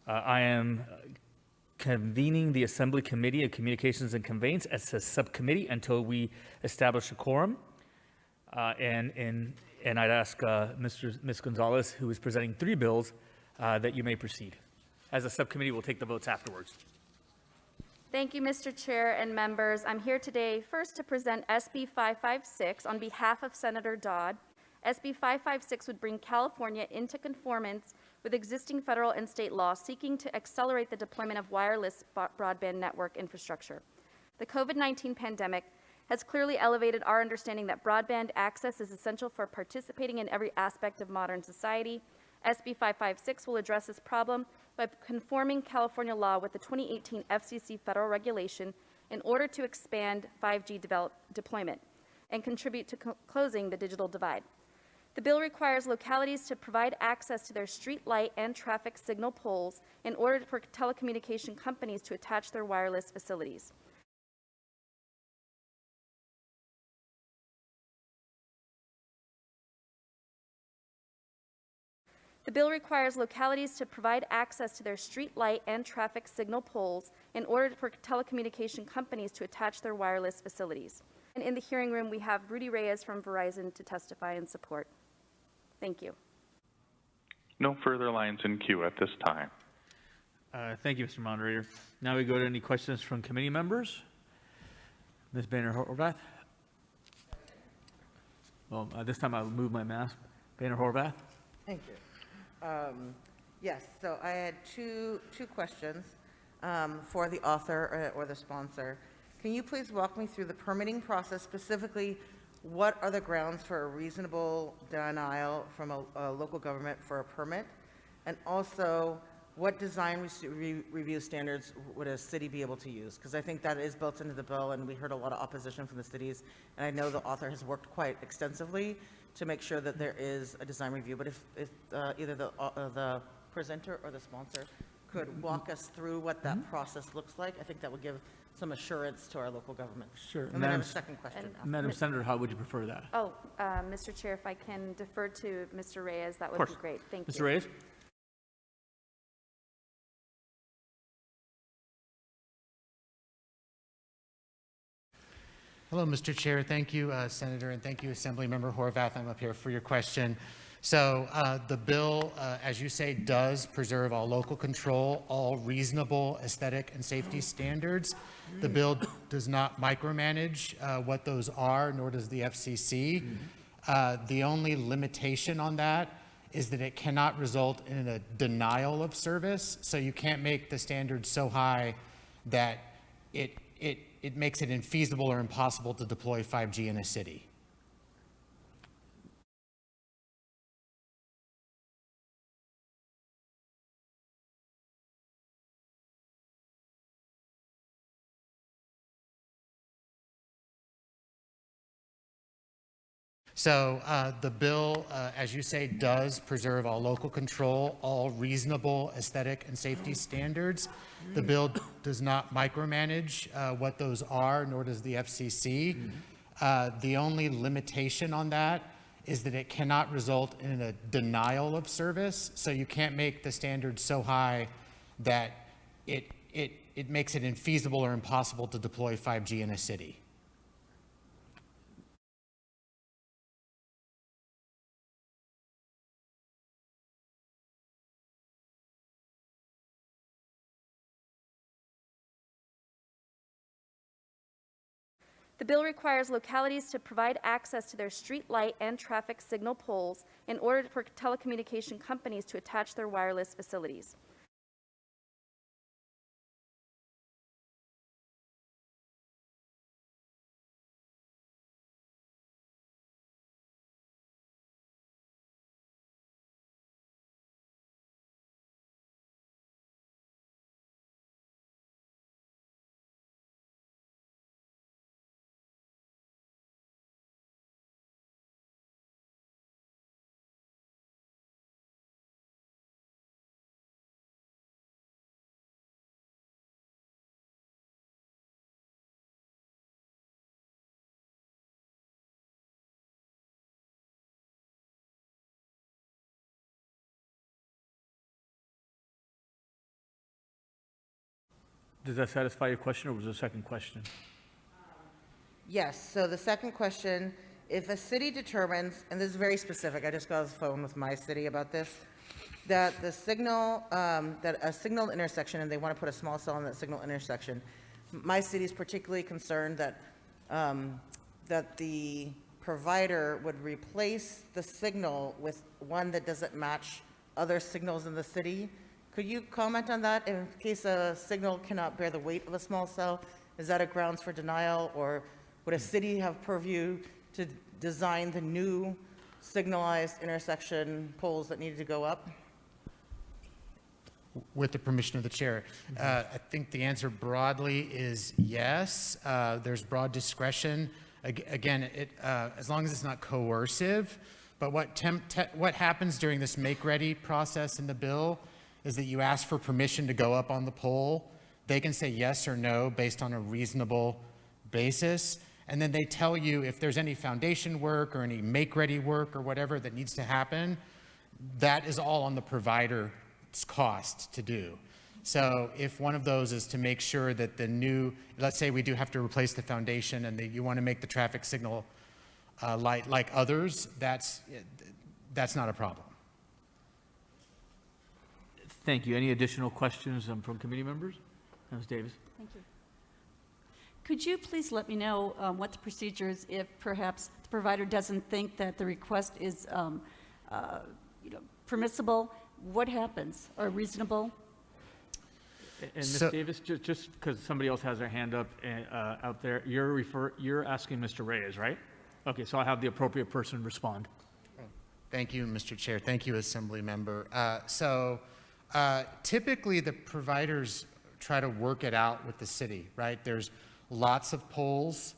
I am convening the Assembly Committee of Communications and Conveyance as a subcommittee until we establish a quorum. And I'd ask Ms. Gonzalez, who is presenting 3 bills, that you may proceed. As a subcommittee, we'll take the votes afterwards. Thank you, Mr. Chair and members. I'm here today first to present SB 556 on behalf of Senator Dodd. SB 556 would bring California into conformance with existing federal and state law seeking to accelerate the deployment of wireless broadband network infrastructure. The COVID-19 pandemic has clearly elevated our understanding that broadband access is essential for participating in every aspect of modern society. SB 556 will address this problem by conforming California law with the 2018 FCC federal regulation in order to expand 5G deployment and contribute to closing the digital divide. The bill requires localities to provide access to their street light and traffic signal poles in order for telecommunication companies to attach their wireless facilities. The bill requires localities to provide access to their street light and traffic signal poles in order for telecommunication companies to attach their wireless facilities. And in the hearing room, we have Rudy Reyes from Verizon to testify in support. Thank you. No further lines in queue at this time. Thank you, Mr. Moderator. Now we go to any questions from committee members. Ms. Boehner-Horvath. Well, this time I'll move my mask. Boehner-Horvath. Thank you. Yes, so I had two questions for the author or the sponsor. Can you please walk me through the permitting process, specifically what are the grounds for a reasonable denial from a local government for a permit? And also, what design review standards would a city be able to use? Because I think that is built into the bill, and we heard a lot of opposition from the cities, and I know the author has worked quite extensively to make sure that there is a design review. But if either the presenter or the sponsor could walk us through what that process looks like, I think that would give some assurance to our local government. Sure. And then I have a second question. Madam Senator, how would you prefer that? Oh, Mr. Chair, if I can defer to Mr. Reyes, that would be great. Thank you. Mr. Reyes? Hello, Mr. Chair. Thank you, Senator, and thank you, Assemblymember Horvath. I'm up here for your question. So the bill, as you say, does preserve all local control, all reasonable aesthetic and safety standards. The bill does not micromanage what those are, nor does the FCC. The only limitation on that is that it cannot result in a denial of service. So you can't make the standards so high that it makes it infeasible or impossible to deploy 5G in a city. So the bill, as you say, does preserve all local control, all reasonable aesthetic and safety standards. The bill does not micromanage what those are, nor does the FCC. The only limitation on that is that it cannot result in a denial of service. So you can't make the standards so high that it makes it infeasible or impossible to deploy 5G in a city. The bill requires localities to provide access to their street light and traffic signal poles in order for telecommunication companies to attach their wireless facilities. Does that satisfy your question, or was there a second question? Yes, so the second question, if a city determines, and this is very specific, I just got off the phone with my city about this, that the signal, that a signal intersection, and they want to put a small cell in that signal intersection, my city is particularly concerned that, that the provider would replace the signal with one that doesn't match other signals in the city. Could you comment on that in case a signal cannot bear the weight of a small cell? Is that a grounds for denial, or would a city have purview to design the new signalized intersection poles that needed to go up? With the permission of the chair, I think the answer broadly is yes. There's broad discretion. Again, as long as it's not coercive. But what happens during this make-ready process in the bill is that you ask for permission to go up on the pole. They can say yes or no based on a reasonable basis. And then they tell you if there's any foundation work or any make-ready work or whatever that needs to happen. That is all on the provider's cost to do. So if one of those is to make sure that the new, let's say we do have to replace the foundation and you want to make the traffic signal light like others, that's not a problem. Thank you. Any additional questions from committee members? Ms. Davis. Thank you. Could you please let me know what the procedure is if perhaps the provider doesn't think that the request is permissible? What happens, or reasonable? And Ms. Davis, just because somebody else has their hand up out there, you're asking Mr. Reyes, right? Okay, so I'll have the appropriate person respond. Thank you, Mr. Chair. Thank you, Assembly Member. Typically, the providers try to work it out with the city, right? There's lots of poles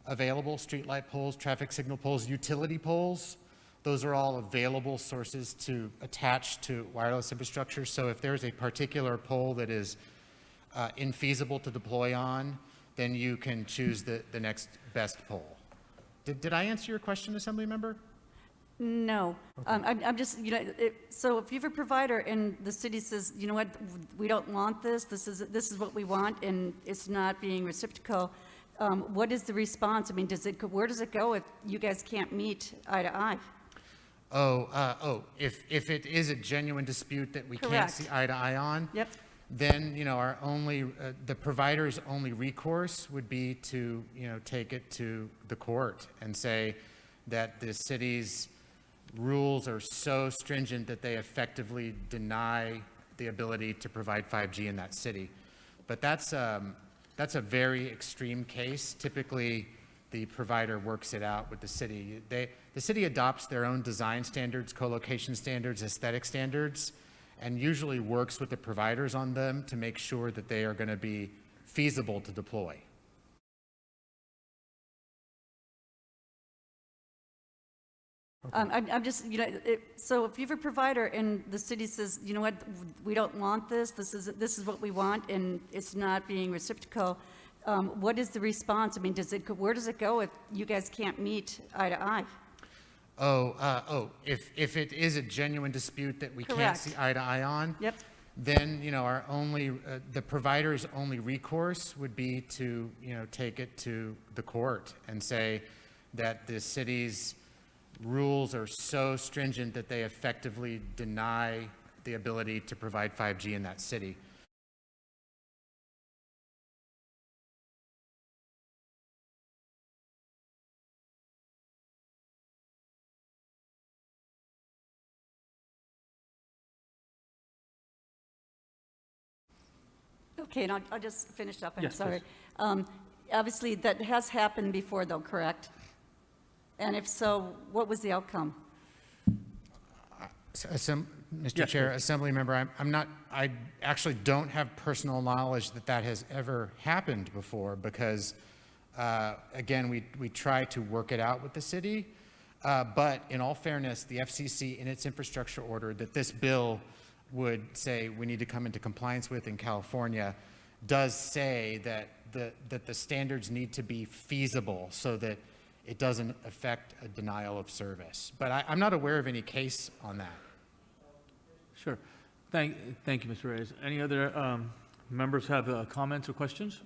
available, streetlight poles, traffic signal poles, utility poles. Those are all available sources to attach to wireless infrastructure. So if there's a particular pole that is infeasible to deploy on, then you can choose the next best pole. Did I answer your question, Assembly Member? No. Okay. I'm just, so if you have a provider and the city says, you know what, we don't want this, this is what we want, and it's not being reciprocal, what is the response? I mean, where does it go if you guys can't meet eye to eye? If it is a genuine dispute that we can't see eye to eye on, yep, then our only the provider's only recourse would be to take it to the court and say that the city's rules are so stringent that they effectively deny the ability to provide 5G in that city. But that's a very extreme case. Typically, the provider works it out with the city. The city adopts their own design standards, co-location standards, aesthetic standards, and usually works with the providers on them to make sure that they are going to be feasible to deploy. I'm just, so if you have a provider and the city says, you know what, we don't want this, this is what we want, and it's not being reciprocal, what is the response? I mean, where does it go if you guys can't meet eye to eye? If it is a genuine dispute that we can't see eye to eye on, yep, then our only the provider's only recourse would be to take it to the court and say that the city's rules are so stringent that they effectively deny the ability to provide 5G in that city. Okay, and I'll just finish up. I'm sorry. Obviously, that has happened before, though, correct? And if so, what was the outcome? Mr. Chair, Assembly Member, I actually don't have personal knowledge that has ever happened before because, again, we try to work it out with the city. But in all fairness, the FCC in its infrastructure order that this bill would say we need to come into compliance with in California does say that the standards need to be feasible so that it doesn't affect a denial of service. But I'm not aware of any case on that. Sure. Thank you, Mr. Reyes. Any other Members have comments or questions?